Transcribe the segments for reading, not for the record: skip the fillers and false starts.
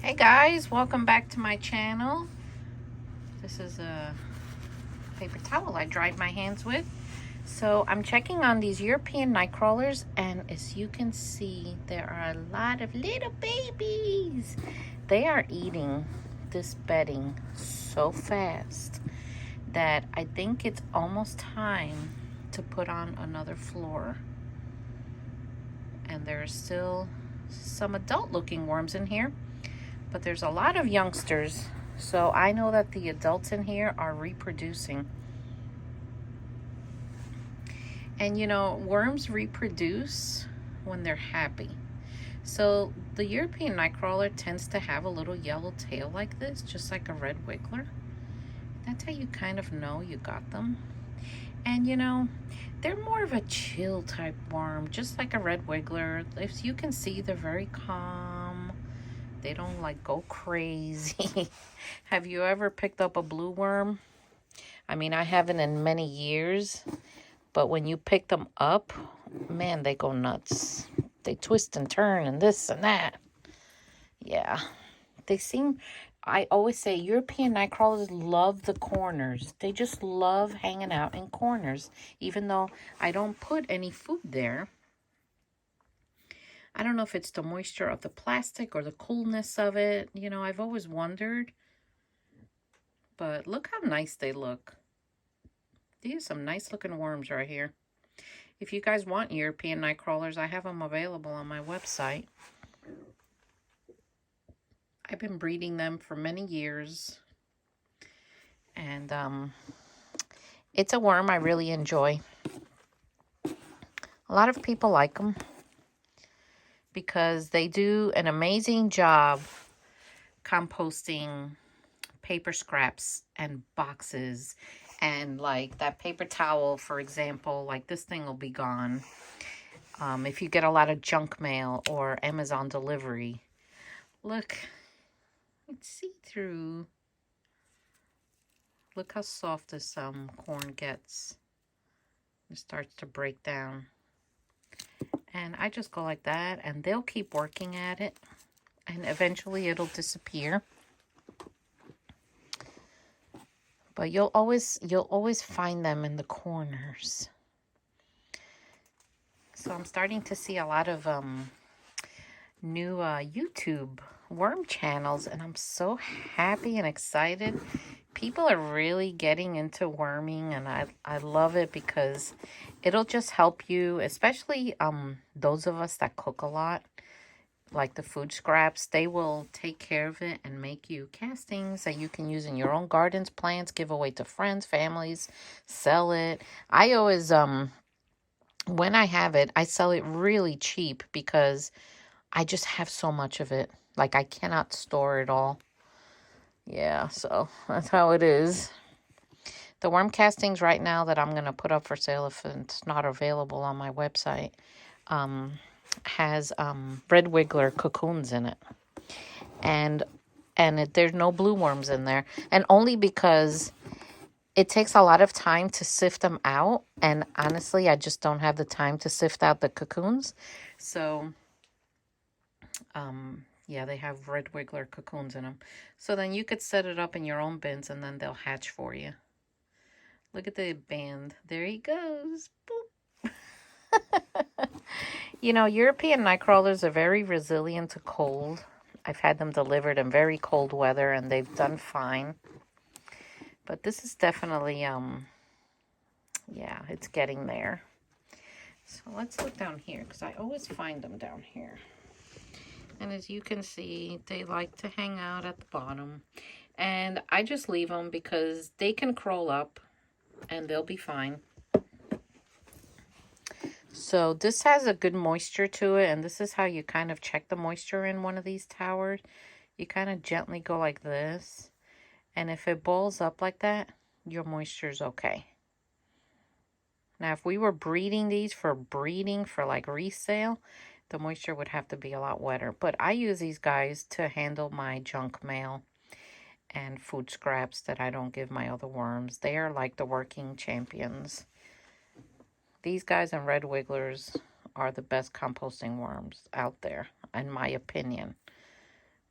Hey guys, welcome back to my channel. This is a paper towel I dried my hands with. So I'm checking on these European Nightcrawlers, and as you can see, there are a lot of little babies. They are eating this bedding so fast that I think it's almost time to put on another floor. And there's still some adult looking worms in here, but there's a lot of youngsters. So I know that the adults in here are reproducing. And you know, worms reproduce when they're happy. So the European Nightcrawler tends to have a little yellow tail like this, just like a red wiggler. That's how you kind of know you got them. And you know, they're more of a chill type worm, just like a red wiggler. As you can see, they're very calm. They don't like go crazy. Have you ever picked up a blue worm? I mean, I haven't in many years, but when you pick them up, man, they go nuts. They twist and turn and this and that. Yeah, they seem, I always say European Nightcrawlers love the corners. They just love hanging out in corners, even though I don't put any food there. I don't know if it's the moisture of the plastic or the coolness of it. You know, I've always wondered. But look how nice they look. These are some nice looking worms right here. If you guys want European Nightcrawlers, I have them available on my website. I've been breeding them for many years. And it's a worm I really enjoy. A lot of people like them because they do an amazing job composting paper scraps and boxes, and like that paper towel, for example, like this thing will be gone if you get a lot of junk mail or Amazon delivery. Look, it's see-through. Look how soft this corn gets. It starts to break down. And I just go like that, and they'll keep working at it, and eventually it'll disappear. But you'll always find them in the corners. So I'm starting to see a lot of new YouTube worm channels, and I'm so happy and excited. People are really getting into worming, and I love it because it'll just help you, especially those of us that cook a lot. Like the food scraps, they will take care of it and make you castings that you can use in your own gardens, plants, give away to friends, families, sell it. I always, when I have it, I sell it really cheap because I just have so much of it. Like, I cannot store it all. Yeah, so that's how it is. The worm castings right now that I'm going to put up for sale, if it's not available on my website, has red wiggler cocoons in it, and there's no blue worms in there, and only because it takes a lot of time to sift them out, and honestly I just don't have the time to sift out the cocoons. So yeah, they have red wiggler cocoons in them, so then you could set it up in your own bins and then they'll hatch for you. Look at the band, there he goes. Boop. You know, European Nightcrawlers are very resilient to cold. I've had them delivered in very cold weather, and they've done fine. But this is definitely, yeah, it's getting there. So let's look down here, because I always find them down here. And as you can see, they like to hang out at the bottom. And I just leave them because they can crawl up, and they'll be fine. So this has a good moisture to it, and this is how you kind of check the moisture in one of these towers. You kind of gently go like this, and if it balls up like that, your moisture's okay. Now, if we were breeding these for like resale, the moisture would have to be a lot wetter. But I use these guys to handle my junk mail and food scraps that I don't give my other worms. They are like the working champions. These guys and red wigglers are the best composting worms out there, in my opinion.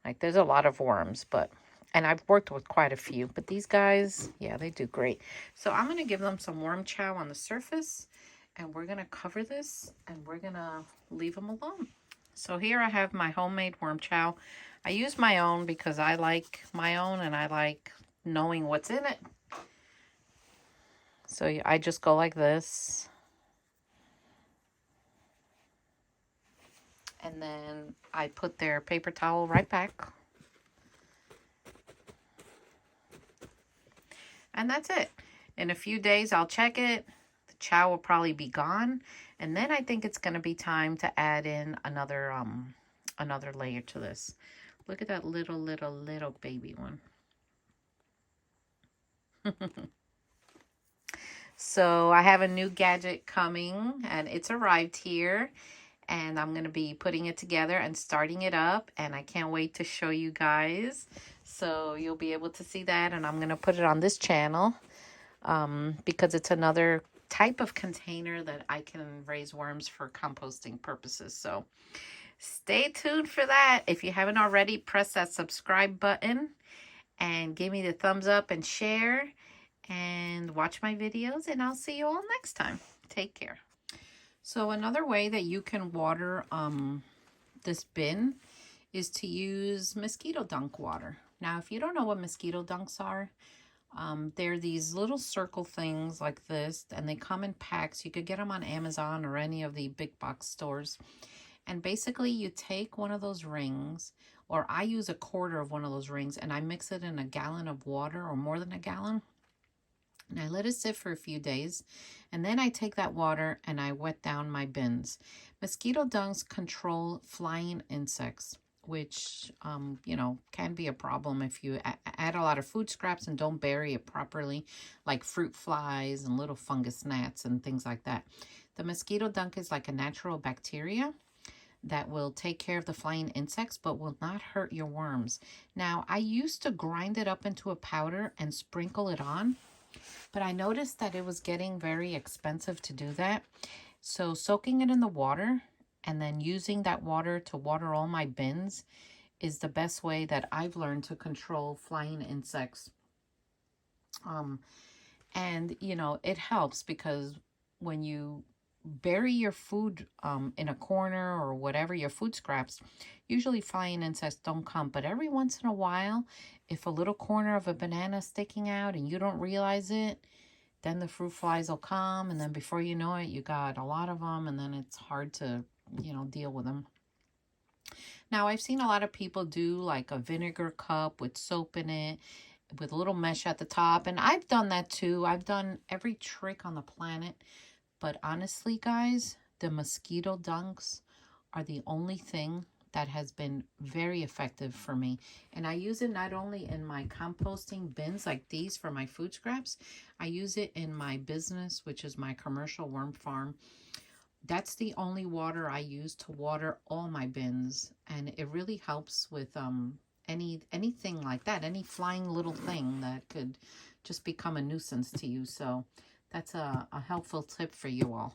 Like, there's a lot of worms, but, and I've worked with quite a few, but these guys, yeah, they do great. So I'm going to give them some worm chow on the surface, and we're going to cover this, and we're going to leave them alone. So here I have my homemade worm chow. I use my own because I like my own, and I like knowing what's in it. So I just go like this. And then I put their paper towel right back. And that's it. In a few days, I'll check it. The chow will probably be gone. And then I think it's going to be time to add in another layer to this. Look at that little baby one. So I have a new gadget coming, and it's arrived here. And I'm going to be putting it together and starting it up. And I can't wait to show you guys. So you'll be able to see that. And I'm going to put it on this channel because it's another type of container that I can raise worms for composting purposes. So stay tuned for that. If you haven't already, press that subscribe button and give me the thumbs up and share. And watch my videos. And I'll see you all next time. Take care. So another way that you can water this bin is to use mosquito dunk water. Now, if you don't know what mosquito dunks are, they're these little circle things like this, and they come in packs. You could get them on Amazon or any of the big box stores. And basically, you take one of those rings, or I use a quarter of one of those rings, and I mix it in a gallon of water or more than a gallon. And I let it sit for a few days, and then I take that water and I wet down my bins. Mosquito dunks control flying insects, which, you know, can be a problem if you add a lot of food scraps and don't bury it properly, like fruit flies and little fungus gnats and things like that. The mosquito dunk is like a natural bacteria that will take care of the flying insects but will not hurt your worms. Now, I used to grind it up into a powder and sprinkle it on, but I noticed that it was getting very expensive to do that. So soaking it in the water and then using that water to water all my bins is the best way that I've learned to control flying insects. And, you know, it helps because when you bury your food in a corner or whatever, your food scraps, usually flying insects don't come. But every once in a while, if a little corner of a banana is sticking out and you don't realize it, then the fruit flies will come, and then before you know it, you got a lot of them, and then it's hard to, you know, deal with them. Now, I've seen a lot of people do like a vinegar cup with soap in it, with a little mesh at the top, and I've done that too. I've done every trick on the planet, but honestly, guys, the mosquito dunks are the only thing that has been very effective for me. And I use it not only in my composting bins like these for my food scraps, I use it in my business, which is my commercial worm farm. That's the only water I use to water all my bins, and it really helps with anything like that, any flying little thing that could just become a nuisance to you. So that's a helpful tip for you all.